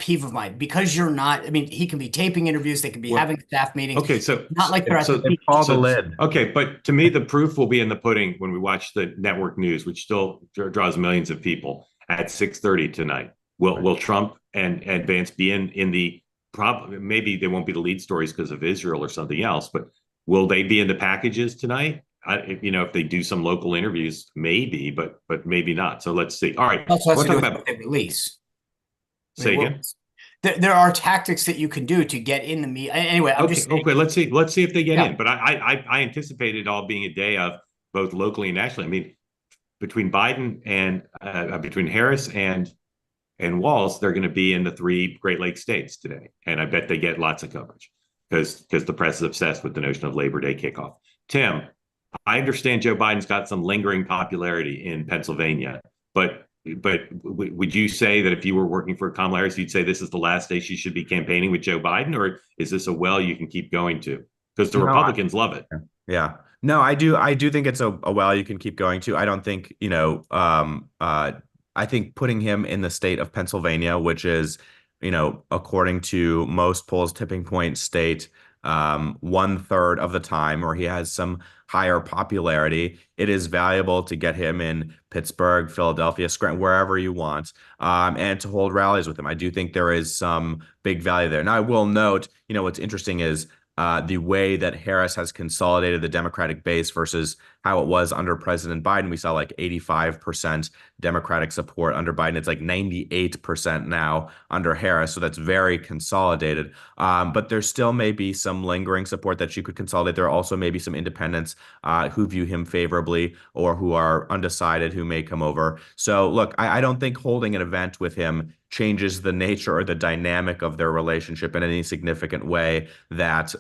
peeve of mine because you're not. I mean, he can be taping interviews. They can be Well, having staff meetings. okay, so Not like they're at the so beach. Call the so lid. okay, but to me, the proof will be in the pudding when we watch the network news, which still draws millions of people at 6:30 tonight. Will Trump and Vance be in the maybe they won't be the lead stories because of Israel or something else, but will they be in the packages tonight? If they do some local interviews, maybe, but maybe not. So let's see. All right, Also has we'll to do talk with about. what they release. I Say mean, again. there are tactics that you can do to get in the meet. Anyway, I'm Okay, just saying, okay. Let's see if they get yeah. in. But I anticipate it all being a day of both locally and nationally. I mean, between Biden and between Harris and Walz, they're going to be in the three Great Lakes states today, and I bet they get lots of coverage because the press is obsessed with the notion of Labor Day kickoff. Tim, I understand Joe Biden's got some lingering popularity in Pennsylvania, but would you say that if you were working for Kamala Harris, you'd say this is the last day she should be campaigning with Joe Biden, or is this a well you can keep going to? Because the No, Republicans love it. yeah. No, I do think it's a well you can keep going to. I don't think, I think putting him in the state of Pennsylvania, which is, according to most polls, tipping point state, 1/3 of the time, or he has some higher popularity, it is valuable to get him in Pittsburgh, Philadelphia, Scranton, wherever you want, and to hold rallies with him. I do think there is some big value there. Now, I will note, what's interesting is the way that Harris has consolidated the Democratic base versus how it was under President Biden. We saw like 85% Democratic support under Biden. It's like 98% now under Harris. So that's very consolidated. But there still may be some lingering support that you could consolidate. There are also maybe some independents who view him favorably or who are undecided who may come over. So look, I don't think holding an event with him changes the nature or the dynamic of their relationship in any significant way that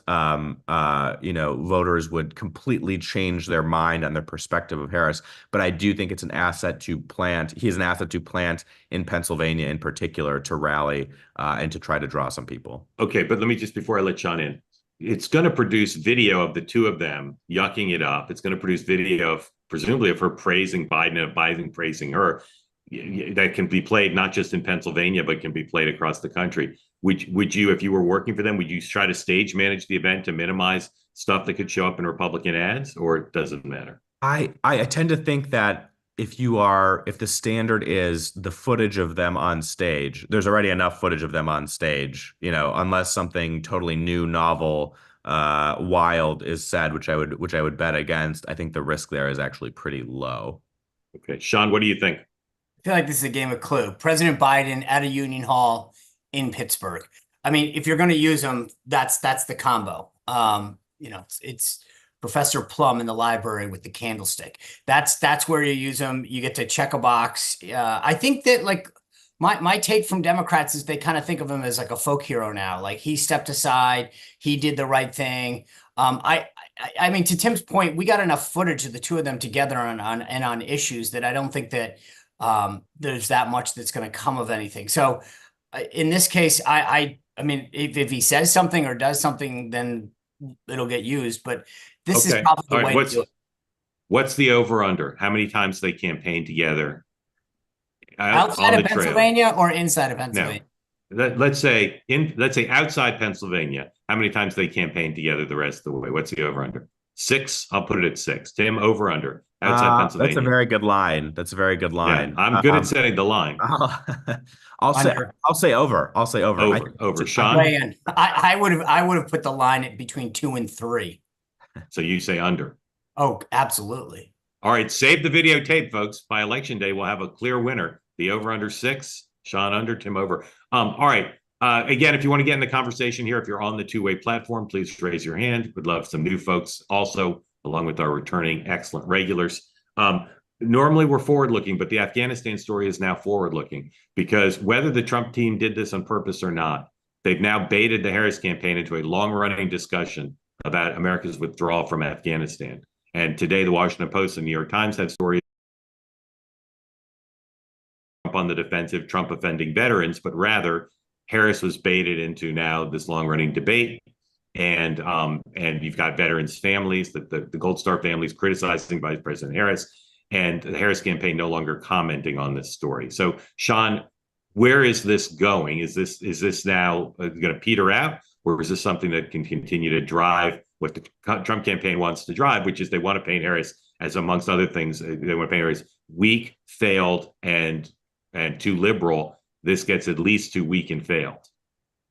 voters would completely change their mind on their perspective of Harris. But I do think it's an asset to plant. He's an asset to plant in Pennsylvania in particular to rally and to try to draw some people. Okay, but let me just, before I let Sean in, it's going to produce video of the two of them yucking it up. It's going to produce video of presumably of her praising Biden and Biden praising her. That can be played not just in Pennsylvania, but can be played across the country. Would you, if you were working for them, would you try to stage manage the event to minimize stuff that could show up in Republican ads, or it doesn't matter? I tend to think that if the standard is the footage of them on stage, there's already enough footage of them on stage, unless something totally new, novel, wild is said, which I would bet against. I think the risk there is actually pretty low. Okay, Sean, what do you think? I feel like this is a game of Clue. President Biden at a Union Hall in Pittsburgh. I mean, if you're going to use them, that's the combo. It's Professor Plum in the library with the candlestick. That's where you use them. You get to check a box. I think that like my take from Democrats is they kind of think of him as like a folk hero now. Like he stepped aside, he did the right thing. I mean, to Tim's point, we got enough footage of the two of them together on issues that I don't think that there's that much that's going to come of anything. So in this case, I mean, if he says something or does something, then it'll get used. But this is probably the way to do it. What's the over under? How many times they campaigned together Outside on of the trail? Pennsylvania or inside of Pennsylvania? No. Let's say outside Pennsylvania, how many times they campaigned together the rest of the way? What's the over under? 6. I'll put it at 6. Tim, over under outside Pennsylvania. That's a very good line. That's a very good line. Yeah, I'm good at setting the line. I'll say over. I'll say over. Over. Sean? I would have put the line at between 2 and 3. So you say under. Oh, absolutely. All right, save the videotape, folks. By election day, we'll have a clear winner. The over under 6, Sean under, Tim over. All right. Again, if you want to get in the conversation here, if you're on the two-way platform, please raise your hand. We'd love some new folks also, along with our returning excellent regulars. Normally we're forward-looking, but the Afghanistan story is now forward-looking because whether the Trump team did this on purpose or not, they've now baited the Harris campaign into a long-running discussion about America's withdrawal from Afghanistan. And today, the Washington Post and New York Times had stories on the defensive, Trump offending veterans, but rather Harris was baited into now this long-running debate. And you've got veterans' families, the Gold Star families criticizing Vice President Harris, and the Harris campaign no longer commenting on this story. So, Sean, where is this going? Is this now going to peter out, or is this something that can continue to drive what the Trump campaign wants to drive, which is they want to paint Harris as, amongst other things, they want to paint Harris weak, failed, and too liberal. This gets at least too weak and failed.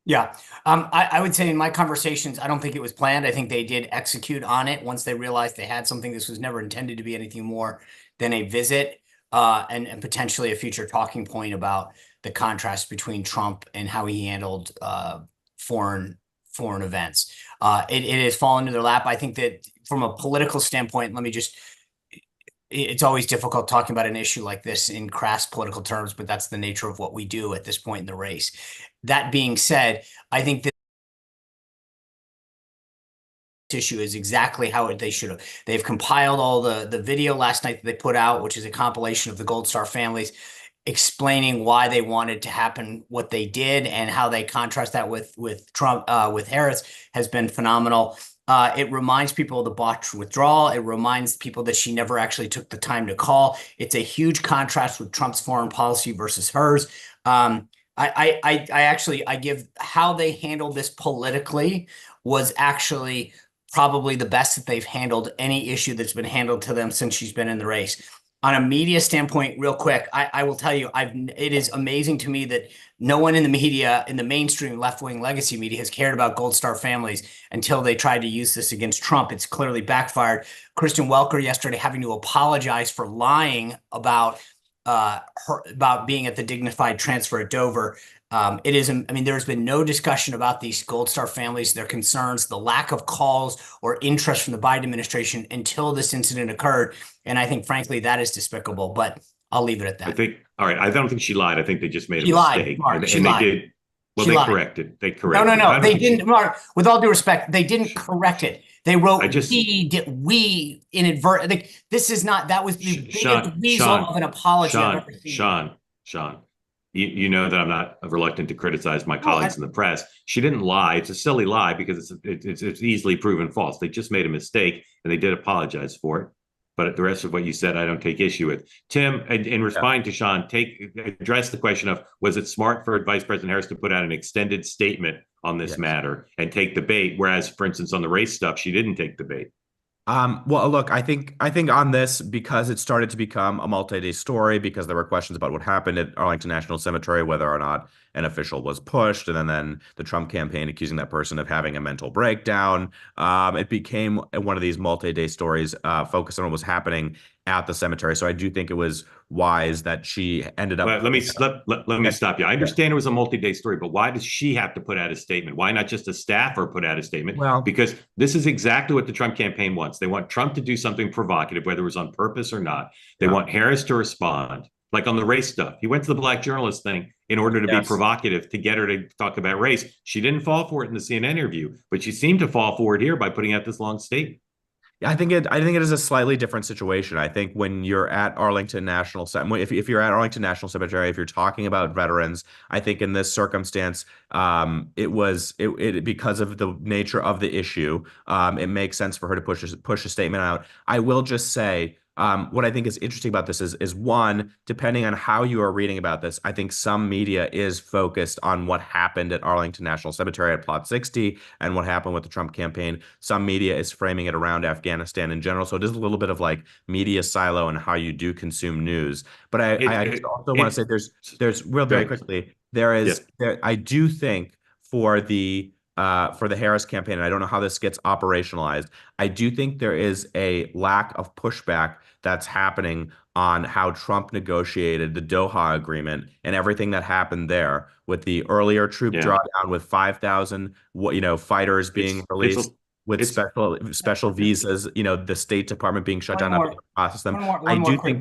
Yeah. I would say in my conversations, I don't think it was planned. I think they did execute on it once they realized they had something. This was never intended to be anything more than a visit, and potentially a future talking point about the contrast between Trump and how he handled foreign events. It has fallen into their lap. I think that from a political standpoint, it's always difficult talking about an issue like this in crass political terms, but that's the nature of what we do at this point in the race. That being said, I think that this issue is exactly how they should have. They've compiled all the video last night that they put out, which is a compilation of the Gold Star families explaining why they wanted to happen what they did, and how they contrast that with Trump, with Harris, has been phenomenal. It reminds people of the botched withdrawal. It reminds people that she never actually took the time to call. It's a huge contrast with Trump's foreign policy versus hers. I give how they handled this politically was actually probably the best that they've handled any issue that's been handled to them since she's been in the race. On a media standpoint, real quick, I will tell you, it is amazing to me that no one in the media, in the mainstream left-wing legacy media, has cared about Gold Star families until they tried to use this against Trump. It's clearly backfired. Kristen Welker yesterday having to apologize for lying about about being at the dignified transfer at Dover. There's been no discussion about these Gold Star families, their concerns, the lack of calls or interest from the Biden administration until this incident occurred. And I think, frankly, that is despicable, but I'll leave it at that. All right. I don't think she lied. I think they just made a Lied, mistake. Mark. And she they lied. did. Well, she they lied. corrected. They corrected. No. They didn't, Mark, with all due respect, they didn't correct it. They wrote, we inadvertently. This is not, that was the biggest weasel of an apology I've ever seen. Sean, you know that I'm not reluctant to criticize my colleagues in the press. She didn't lie. It's a silly lie because it's easily proven false. They just made a mistake, and they did apologize for it. But the rest of what you said, I don't take issue with. Tim, in responding to Sean, address the question of, was it smart for Vice President Harris to put out an extended statement on this matter and take the bait, whereas, for instance, on the race stuff, she didn't take the bait? Well, look, I think on this, because it started to become a multi-day story, because there were questions about what happened at Arlington National Cemetery, whether or not an official was pushed, and then the Trump campaign accusing that person of having a mental breakdown. It became one of these multi-day stories focused on what was happening at the cemetery. So I do think it was wise that she ended up. Let me stop you. I understand it was a multi-day story, but why does she have to put out a statement? Why not just a staffer put out a statement? Well, because this is exactly what the Trump campaign wants. They want Trump to do something provocative, whether it was on purpose or not. They want Harris to respond, like on the race stuff. He went to the black journalist thing in order to be provocative, to get her to talk about race. She didn't fall for it in the CNN interview, but she seemed to fall for it here by putting out this long statement. I think it is a slightly different situation. I think when you're at Arlington National, if you're at Arlington National Cemetery, if you're talking about veterans, I think in this circumstance, it because of the nature of the issue, it makes sense for her to push a statement out. I will just say, what I think is interesting about this is one, depending on how you are reading about this, I think some media is focused on what happened at Arlington National Cemetery at Plot 60 and what happened with the Trump campaign. Some media is framing it around Afghanistan in general. So it is a little bit of like media silo and how you do consume news. But I also want to say there's very quickly, I do think for the Harris campaign, and I don't know how this gets operationalized, I do think there is a lack of pushback that's happening on how Trump negotiated the Doha agreement and everything that happened there with the earlier troop drawdown, with 5,000 fighters being released, with special visas, the State Department being shut down, not being able to process them. I do think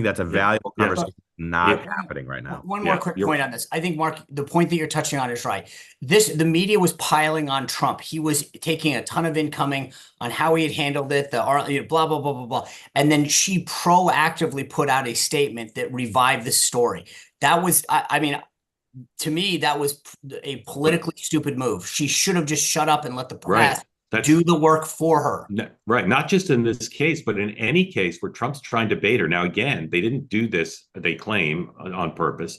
that's a valuable conversation not happening right now. One more quick point on this. I think, Mark, the point that you're touching on is right. The media was piling on Trump. He was taking a ton of incoming on how he had handled it, blah, blah, blah, blah, blah. And then she proactively put out a statement that revived the story. That was, to me, that was a politically stupid move. She should have just shut up and let the press do the work for her. Right. Not just in this case, but in any case where Trump's trying to bait her. Now, again, they didn't do this, they claim, on purpose.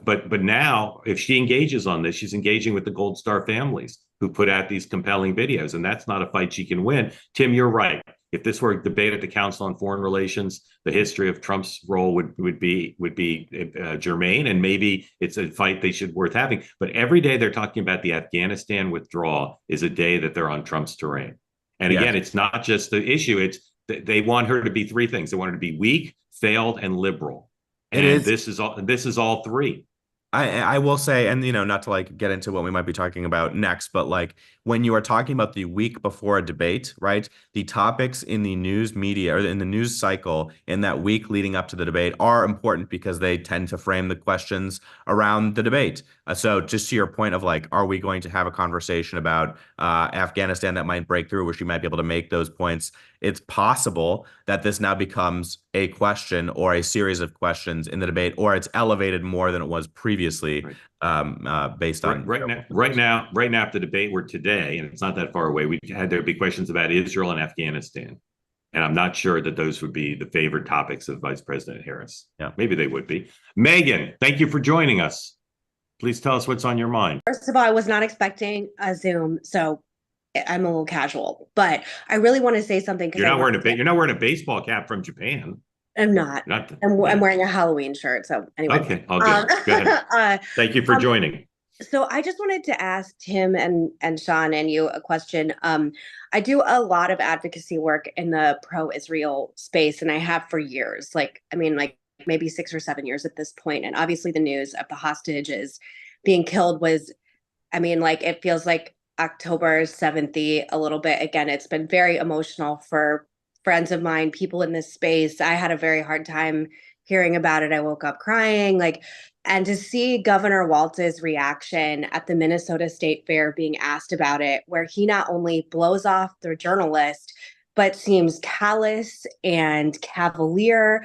But now, if she engages on this, she's engaging with the Gold Star families who put out these compelling videos, and that's not a fight she can win. Tim, you're right. If this were a debate at the Council on Foreign Relations, the history of Trump's role would be germane, and maybe it's a fight they should worth having. But every day they're talking about the Afghanistan withdrawal is a day that they're on Trump's terrain. And again, it's not just the issue; it's they want her to be three things. They want her to be weak, failed, and liberal. And this is all three. I will say, and not to like get into what we might be talking about next, but like when you are talking about the week before a debate, right? The topics in the news media or in the news cycle in that week leading up to the debate are important because they tend to frame the questions around the debate. So just to your point of like, are we going to have a conversation about Afghanistan that might break through, where she might be able to make those points? It's possible that this now becomes a question or a series of questions in the debate, or it's elevated more than it was previously, based on right now if the debate were today, and it's not that far away, there'd be questions about Israel and Afghanistan. And I'm not sure that those would be the favorite topics of Vice President Harris. Yeah, maybe they would be. Megan, thank you for joining us. Please tell us what's on your mind. First of all, I was not expecting a Zoom, so I'm a little casual, but I really want to say something. You're not wearing a baseball cap from Japan. I'm not. I'm wearing a Halloween shirt. So anyway. Okay, I'll go ahead. Thank you for joining. So I just wanted to ask Tim and Sean and you a question. I do a lot of advocacy work in the pro-Israel space, and I have for years. Like maybe 6 or 7 years at this point. And obviously the news of the hostages being killed was, it feels like October 7th a little bit. Again, it's been very emotional for friends of mine, people in this space. I had a very hard time hearing about it. I woke up crying, and to see Governor Walz's reaction at the Minnesota State Fair being asked about it, where he not only blows off the journalist, but seems callous and cavalier.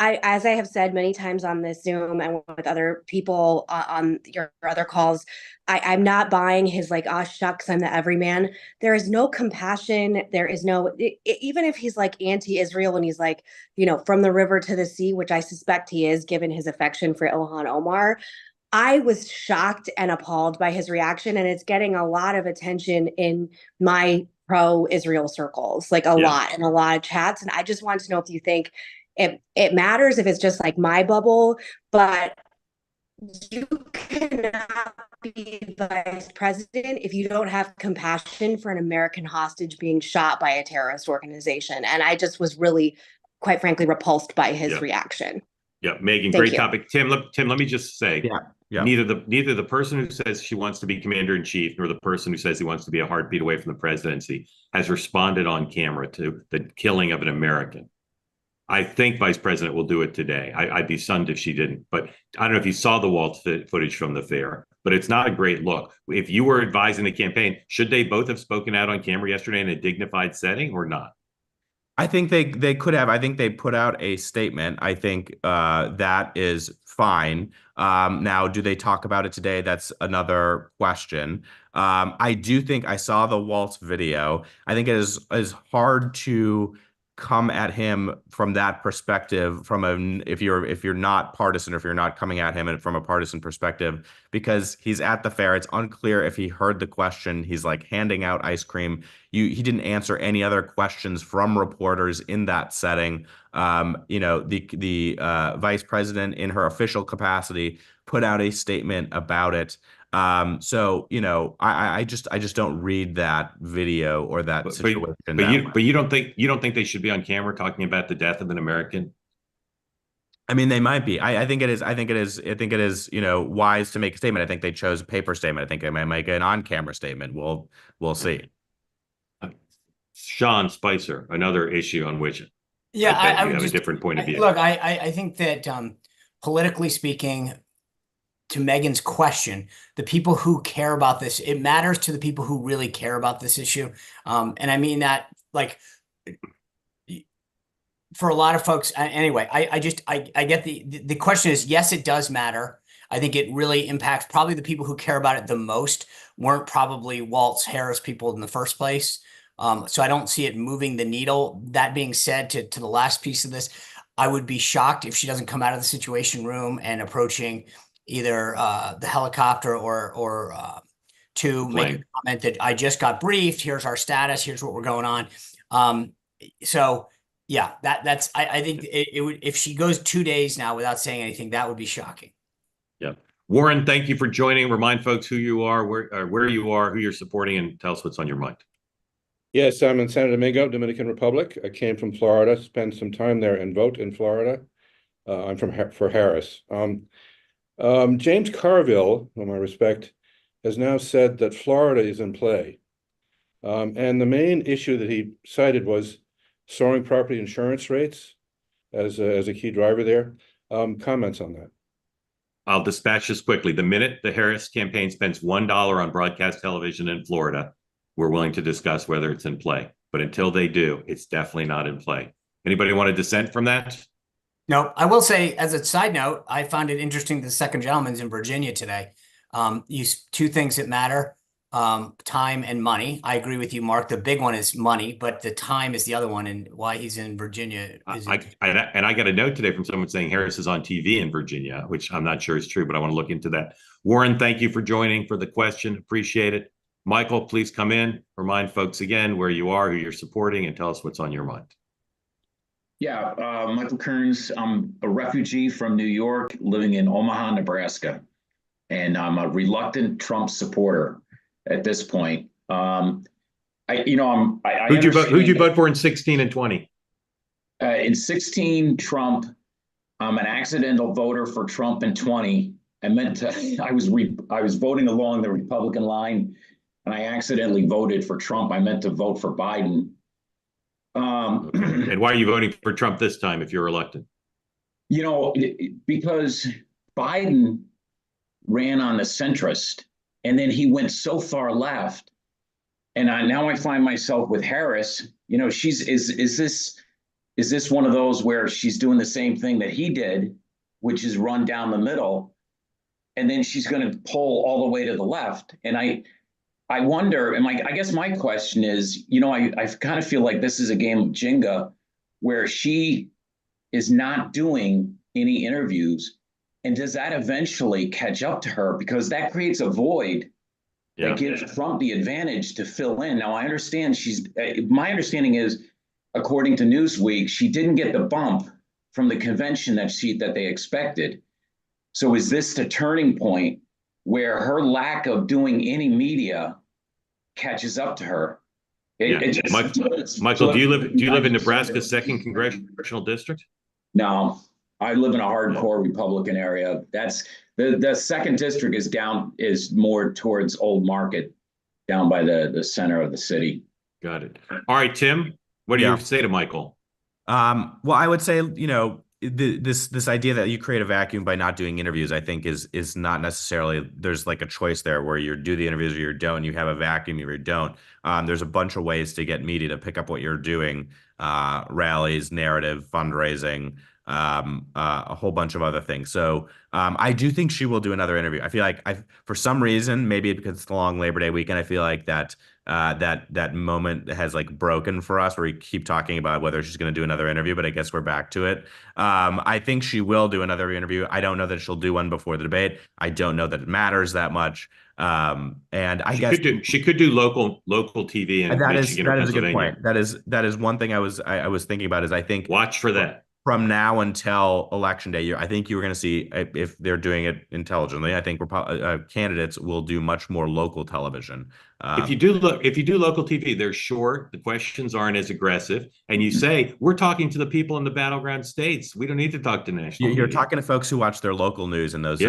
As I have said many times on this Zoom and with other people on your other calls, I'm not buying his oh shucks, I'm the everyman. There is no compassion. There is no, even if he's anti-Israel and he's from the river to the sea, which I suspect he is given his affection for Ilhan Omar. I was shocked and appalled by his reaction, and it's getting a lot of attention in my pro-Israel circles, lot, and a lot of chats. And I just wanted to know if you think it matters if it's just my bubble, but you cannot be vice president if you don't have compassion for an American hostage being shot by a terrorist organization. And I just was really, quite frankly, repulsed by his reaction. Yeah, Megan, great topic. Tim, let me just say, neither the person who says she wants to be commander in chief nor the person who says he wants to be a heartbeat away from the presidency has responded on camera to the killing of an American. I think Vice President will do it today. I'd be stunned if she didn't. But I don't know if you saw the Waltz footage from the fair, but it's not a great look. If you were advising the campaign, should they both have spoken out on camera yesterday in a dignified setting or not? I think they could have. I think they put out a statement. I think that is fine. Now, do they talk about it today? That's another question. I do think I saw the Waltz video. I think it is hard to come at him from that perspective, if you're not partisan, or if you're not coming at him from a partisan perspective, because he's at the fair. It's unclear if he heard the question. He's handing out ice cream. He didn't answer any other questions from reporters in that setting. The vice president, in her official capacity, put out a statement about it. So I just don't read that video or that situation. But you don't think they should be on camera talking about the death of an American? They might be. I think it is wise to make a statement. I think they chose a paper statement. I think they might make an on-camera statement. We'll see. Sean Spicer, another issue on which I have a different point of view. Look, I think that politically speaking, to Megan's question, the people who care about this, it matters to the people who really care about this issue. And I mean that for a lot of folks. Anyway, I get the question is, yes, it does matter. I think it really impacts probably the people who care about it the most weren't probably Waltz Harris people in the first place. So I don't see it moving the needle. That being said, to the last piece of this, I would be shocked if she doesn't come out of the Situation Room and approaching either the helicopter or to make a comment that I just got briefed. Here's our status. Here's what we're going on. So yeah, I think it would, if she goes 2 days now without saying anything, that would be shocking. Yeah. Warren, thank you for joining. Remind folks who you are, where you are, who you're supporting, and tell us what's on your mind. Yes, I'm in Santo Domingo, Dominican Republic. I came from Florida, spent some time there and vote in Florida. I'm for Harris. James Carville, whom I respect, has now said that Florida is in play. And the main issue that he cited was soaring property insurance rates as a key driver there. Comments on that? I'll dispatch this quickly. The minute the Harris campaign spends $1 on broadcast television in Florida, we're willing to discuss whether it's in play. But until they do, it's definitely not in play. Anybody want to dissent from that? No, I will say, as a side note, I found it interesting the second gentleman's in Virginia today. Two things that matter, time and money. I agree with you, Mark. The big one is money, but the time is the other one, and why he's in Virginia. I got a note today from someone saying Harris is on TV in Virginia, which I'm not sure is true, but I want to look into that. Warren, thank you for joining, for the question. Appreciate it. Michael, please come in. Remind folks again where you are, who you're supporting, and tell us what's on your mind. Yeah, Michael Kearns. I'm a refugee from New York, living in Omaha, Nebraska, and I'm a reluctant Trump supporter at this point. Who'd you vote for in 16 and 20? In 16, Trump. I'm an accidental voter for Trump in 20. I was voting along the Republican line, and I accidentally voted for Trump. I meant to vote for Biden. And why are you voting for Trump this time if you're elected? Because Biden ran on the centrist, and then he went so far left, and now I find myself with Harris. Is this one of those where she's doing the same thing that he did, which is run down the middle, and then she's going to pull all the way to the left? And I wonder, and I guess my question is, I kind of feel like this is a game of Jenga where she is not doing any interviews. And does that eventually catch up to her? Because that creates a void that gives Trump the advantage to fill in. Now, I understand my understanding is, according to Newsweek, she didn't get the bump from the convention that they expected. So is this the turning point where her lack of doing any media catches up to her? Michael, do you live in Nebraska's 2nd congressional district? No, I live in a hardcore Republican area. That's the 2nd district is more towards Old Market, down by the center of the city. Got it. All right, Tim, what do you say to Michael? Well, I would say, this idea that you create a vacuum by not doing interviews, I think is not necessarily, there's like a choice there where you do the interviews or you don't, you have a vacuum or you don't. There's a bunch of ways to get media to pick up what you're doing, rallies, narrative, fundraising, a whole bunch of other things. So I do think she will do another interview. I feel like for some reason, maybe because it's the long Labor Day weekend, I feel like that moment has like broken for us, where we keep talking about whether she's going to do another interview, but I guess we're back to it. I think she will do another interview. I don't know that she'll do one before the debate. I don't know that it matters that much. And I guess she could do local TV in Michigan or Pennsylvania. Is a good point. That is one thing I was thinking about, is I think watch for that. From now until Election Day, I think you're going to see, if they're doing it intelligently, I think candidates will do much more local television. If you do local TV, they're short. The questions aren't as aggressive, and you say, "We're talking to the people in the battleground states. We don't need to talk to national." You're talking to folks who watch their local news and those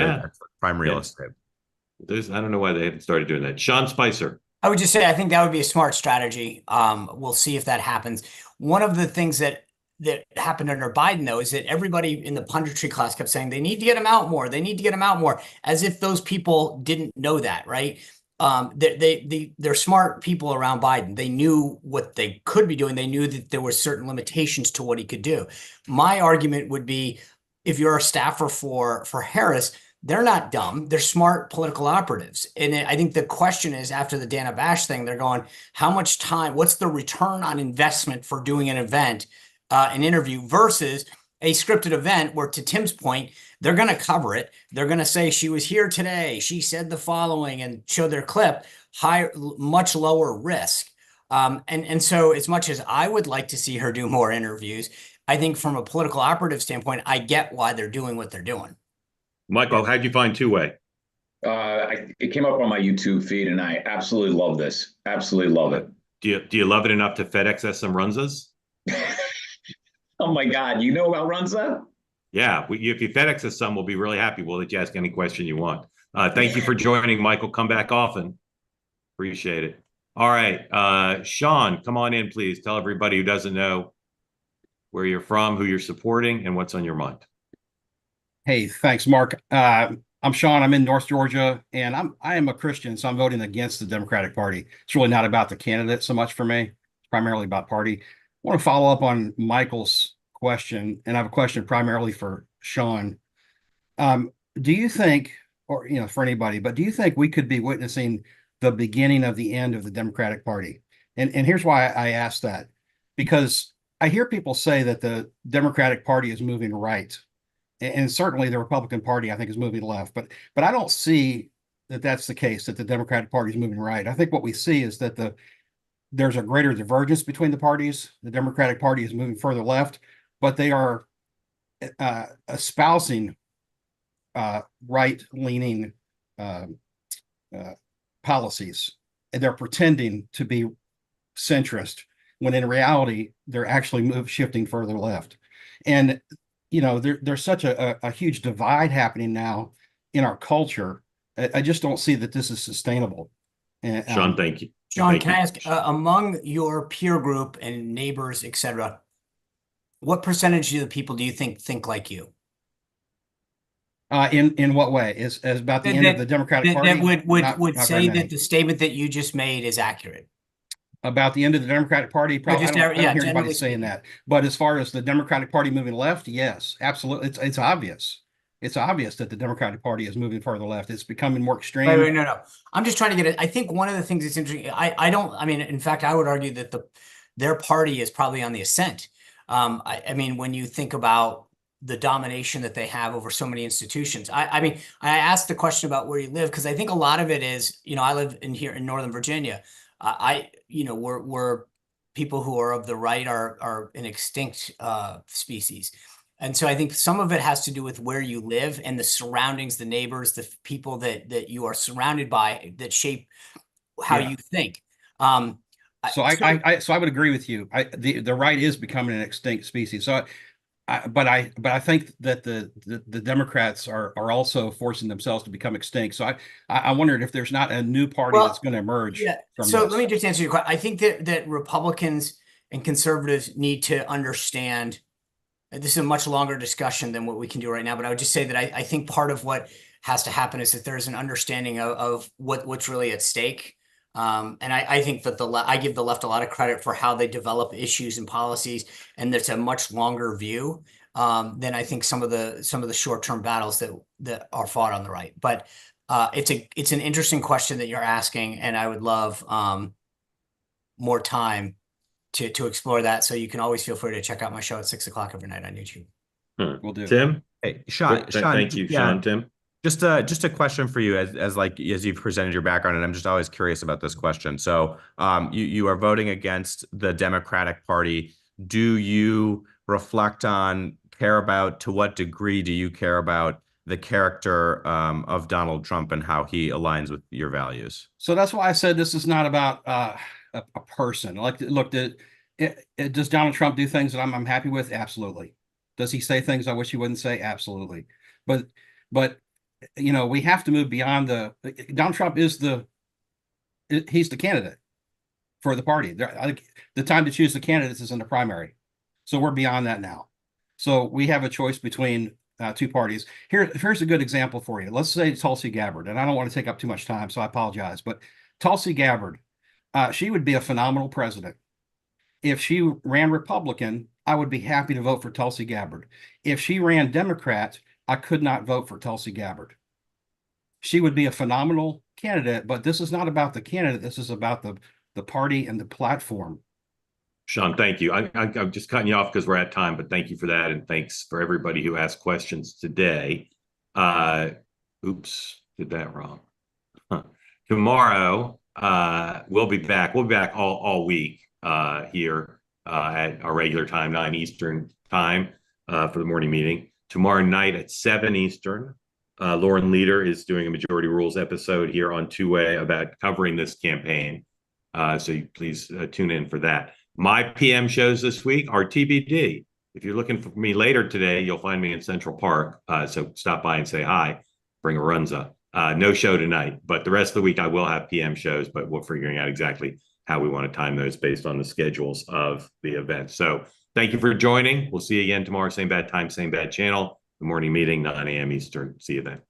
prime real estate. I don't know why they haven't started doing that. Sean Spicer. I would just say I think that would be a smart strategy. We'll see if that happens. One of the things that happened under Biden, though, is that everybody in the punditry class kept saying they need to get him out more. They need to get him out more, as if those people didn't know that, right? They're smart people around Biden. They knew what they could be doing. They knew that there were certain limitations to what he could do. My argument would be, if you're a staffer for Harris, they're not dumb. They're smart political operatives. And I think the question is, after the Dana Bash thing, they're going, how much time, what's the return on investment for doing an event, an interview, versus a scripted event where, to Tim's point, they're going to cover it. They're going to say she was here today. She said the following and show their clip. Much lower risk. And so as much as I would like to see her do more interviews, I think from a political operative standpoint, I get why they're doing what they're doing. Michael, how'd you find two-way? It came up on my YouTube feed, and I absolutely love this. Absolutely love it. Do you love it enough to FedEx us some Runzas? Oh my God, you know about Runza? Yeah, if you FedEx us some, we'll be really happy. We'll let you ask any question you want. Thank you for joining, Michael. Come back often. Appreciate it. All right, Sean, come on in, please. Tell everybody who doesn't know where you're from, who you're supporting, and what's on your mind. Hey, thanks, Mark. I'm Sean. I'm in North Georgia, and I am a Christian, so I'm voting against the Democratic Party. It's really not about the candidate so much for me. It's primarily about party. I want to follow up on Michael's question, and I have a question primarily for Sean. Do you think, or for anybody, but do you think we could be witnessing the beginning of the end of the Democratic Party? And here's why I ask that. Because I hear people say that the Democratic Party is moving right. And certainly the Republican Party, I think, is moving left. But I don't see that that's the case, that the Democratic Party is moving right. I think what we see is that there's a greater divergence between the parties. The Democratic Party is moving further left, but they are espousing right-leaning policies. And they're pretending to be centrist, when in reality, they're actually shifting further left. And there's such a huge divide happening now in our culture. I just don't see that this is sustainable. And, Sean, thank you. Sean, can I ask, among your peer group and neighbors, et cetera, what percentage of the people do you think like you? In what way? Is about the end of the Democratic Party? That would not say that the statement that you just made is accurate. About the end of the Democratic Party? Probably, I don't hear anybody saying that. But as far as the Democratic Party moving left, yes, absolutely. It's obvious. It's obvious that the Democratic Party is moving farther left. It's becoming more extreme. Wait, no. I'm just trying to get it. I think one of the things that's interesting, I mean, in fact, I would argue that their party is probably on the ascent. I mean, when you think about the domination that they have over so many institutions. I mean, I asked the question about where you live, because I think a lot of it is, I live here in Northern Virginia. We're people who are of the right are an extinct species. And so I think some of it has to do with where you live and the surroundings, the neighbors, the people that you are surrounded by that shape how you think. So I would agree with you. The right is becoming an extinct species. So but I think that the Democrats are also forcing themselves to become extinct. So I wondered if there's not a new party that's going to emerge. Yeah. From so this. Let me just answer your question. I think that Republicans and conservatives need to understand. This is a much longer discussion than what we can do right now, but I would just say that I think part of what has to happen is that there's an understanding of what's really at stake. And I think that I give the left a lot of credit for how they develop issues and policies, and it's a much longer view than I think some of the short-term battles that are fought on the right. But it's an interesting question that you're asking, and I would love more time to explore that. So you can always feel free to check out my show at 6 o'clock every night on YouTube. We'll do. Tim? Hey, Sean. Thank you, Sean. Tim? Just a question for you as you've presented your background, and I'm just always curious about this question. So you are voting against the Democratic Party. Do you reflect on, care about, to what degree do you care about the character of Donald Trump and how he aligns with your values? So that's why I said this is not about a person. Like, look, does Donald Trump do things that I'm happy with? Absolutely. Does he say things I wish he wouldn't say? Absolutely. But we have to move beyond Donald Trump he's the candidate for the party. The time to choose the candidates is in the primary. So we're beyond that now. So we have a choice between two parties. Here's a good example for you. Let's say Tulsi Gabbard, and I don't want to take up too much time, so I apologize, but Tulsi Gabbard, she would be a phenomenal president. If she ran Republican, I would be happy to vote for Tulsi Gabbard. If she ran Democrat, I could not vote for Tulsi Gabbard. She would be a phenomenal candidate, but this is not about the candidate. This is about the party and the platform. Sean, thank you. I'm just cutting you off because we're at time, but thank you for that. And thanks for everybody who asked questions today. Oops, did that wrong. Tomorrow, we'll be back. We'll be back all week here at our regular time, 9 Eastern time for the morning meeting. Tomorrow night at 7 Eastern, Lauren Leader is doing a Majority Rules episode here on Two-Way about covering this campaign. So please tune in for that. My PM shows this week are TBD. If you're looking for me later today, you'll find me in Central Park. So stop by and say hi. Bring a runza. No show tonight, but the rest of the week I will have PM shows, but we're figuring out exactly how we want to time those based on the schedules of the event. So thank you for joining. We'll see you again tomorrow. Same bad time, same bad channel. The morning meeting, 9 a.m. Eastern. See you then.